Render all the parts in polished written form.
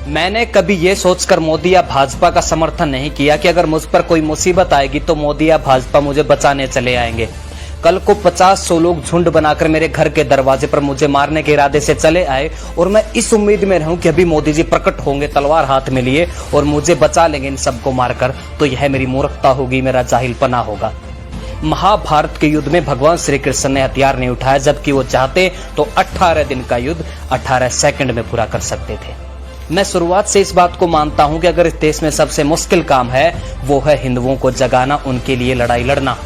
मैंने कभी ये सोचकर मोदी या भाजपा का समर्थन नहीं किया कि अगर मुझ पर कोई मुसीबत आएगी तो मोदी या भाजपा मुझे बचाने चले आएंगे। कल को 50-100 लोग झुंड बनाकर मेरे घर के दरवाजे पर मुझे मारने के इरादे से चले आए और मैं इस उम्मीद में रहूं कि अभी मोदी जी प्रकट होंगे तलवार हाथ में लिए और मुझे बचा लेंगे इन सबको मारकर, तो यह मेरी मूर्खता होगी, मेरा जाहिलपना होगा। महाभारत के युद्ध में भगवान श्री कृष्ण ने हथियार नहीं उठाया, जबकि वो चाहते तो 18 दिन का युद्ध 18 सेकंड में पूरा कर सकते थे। मैं शुरुआत से इस बात को मानता हूं कि अगर इस देश में सबसे मुश्किल काम है वो है हिंदुओं को जगाना, उनके लिए लड़ाई लड़ना।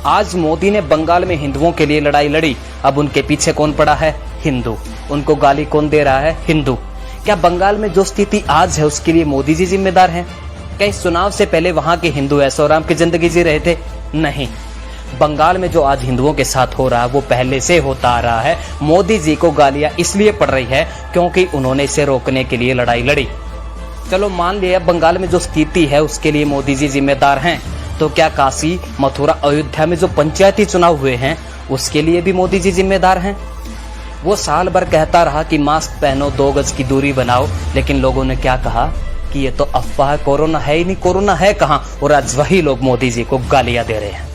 आज मोदी ने बंगाल में हिंदुओं के लिए लड़ाई लड़ी, अब उनके पीछे कौन पड़ा है? हिंदू। उनको गाली कौन दे रहा है? हिंदू। क्या बंगाल में जो स्थिति आज है उसके लिए मोदी जी जिम्मेदार हैं? क्या इस चुनाव से पहले वहां के हिंदू ऐशोआराम की जिंदगी जी रहे थे? नहीं। बंगाल में जो आज हिंदुओं के साथ हो रहा है वो पहले से होता आ रहा है। मोदी जी को गालियां इसलिए पड़ रही है क्योंकि उन्होंने इसे रोकने के लिए लड़ाई लड़ी। चलो मान लिया बंगाल में जो स्थिति है उसके लिए मोदी जी जिम्मेदार हैं, तो क्या काशी, मथुरा, अयोध्या में जो पंचायती चुनाव हुए हैं उसके लिए भी मोदी जी जिम्मेदार हैं? वो साल भर कहता रहा कि मास्क पहनो, 2 गज की दूरी बनाओ, लेकिन लोगों ने क्या कहा कि ये तो अफवाह है, कोरोना है ही नहीं। कोरोना है कहाँ? और आज वही लोग मोदी जी को गालियां दे रहे हैं।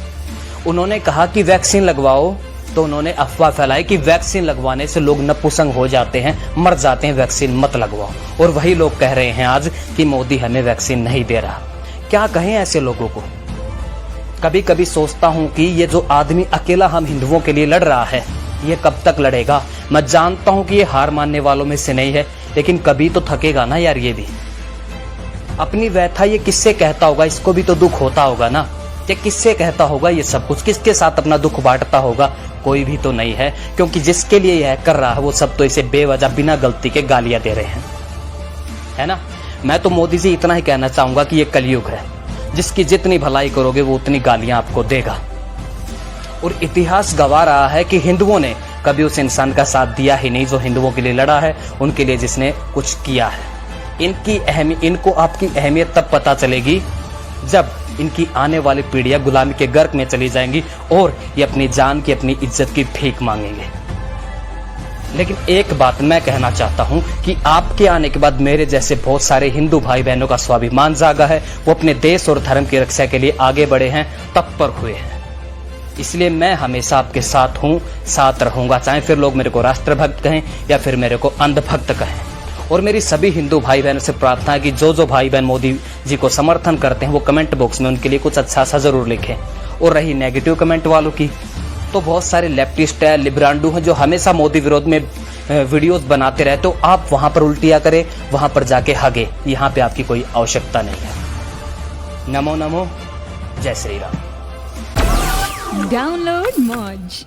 उन्होंने कहा कि वैक्सीन लगवाओ, तो उन्होंने अफवाह फैलाई कि वैक्सीन लगवाने से लोग नपुंसक हो जाते हैं, मर जाते हैं, वैक्सीन मत लगवाओ। और वही लोग कह रहे हैं आज कि मोदी हमें वैक्सीन नहीं दे रहा। क्या कहें ऐसे लोगों को? कभी कभी सोचता हूं कि ये जो आदमी अकेला हम हिंदुओं के लिए लड़ रहा है ये कब तक लड़ेगा? मैं जानता हूं कि ये हार मानने वालों में से नहीं है, लेकिन कभी तो थकेगा ना यार। ये भी अपनी व्यथा ये किससे कहता होगा? इसको भी तो दुख होता होगा ना। ये किससे कहता होगा? ये सब कुछ किसके साथ अपना दुख बांटता होगा? कोई भी तो नहीं है, क्योंकि जिसके लिए यह कर रहा है वो सब तो इसे बेवजह बिना गलती के गालियां दे रहे हैं, है ना। मैं तो मोदी जी इतना ही कहना चाहूंगा कि ये कलयुग है, जिसकी जितनी भलाई करोगे वो उतनी गालियां आपको देगा। और इतिहास गवाह रहा है कि हिंदुओं ने कभी उस इंसान का साथ दिया ही नहीं जो हिंदुओं के लिए लड़ा है, उनके लिए जिसने कुछ किया है। इनको आपकी अहमियत तब पता चलेगी जब इनकी आने वाली पीढ़ियां गुलामी के गर्क में चली जाएंगी और ये अपनी जान की, अपनी इज्जत की भीख मांगेंगे। लेकिन एक बात मैं कहना चाहता हूं कि आपके आने के बाद मेरे जैसे बहुत सारे हिंदू भाई बहनों का स्वाभिमान जागा है, वो अपने देश और धर्म की रक्षा के लिए आगे बढ़े हैं, तत्पर हुए हैं। इसलिए मैं हमेशा आपके साथ हूं, साथ रहूंगा, चाहे फिर लोग मेरे को राष्ट्रभक्त कहें या फिर मेरे को अंधभक्त कहें। और मेरी सभी हिंदू भाई बहनों से प्रार्थना है कि जो भाई बहन मोदी जी को समर्थन करते हैं वो कमेंट बॉक्स में उनके लिए कुछ अच्छा सा जरूर लिखें। और रही नेगेटिव कमेंट वालों की, तो बहुत सारे लेफ्टिस्ट है, लिब्रांडू हैं जो हमेशा मोदी विरोध में वीडियोस बनाते रहे, तो आप वहां पर उल्टियां करें, वहां पर जाके हगे। यहाँ पे आपकी कोई आवश्यकता नहीं है। नमो नमो, जय श्री राम। डाउनलोड मौज।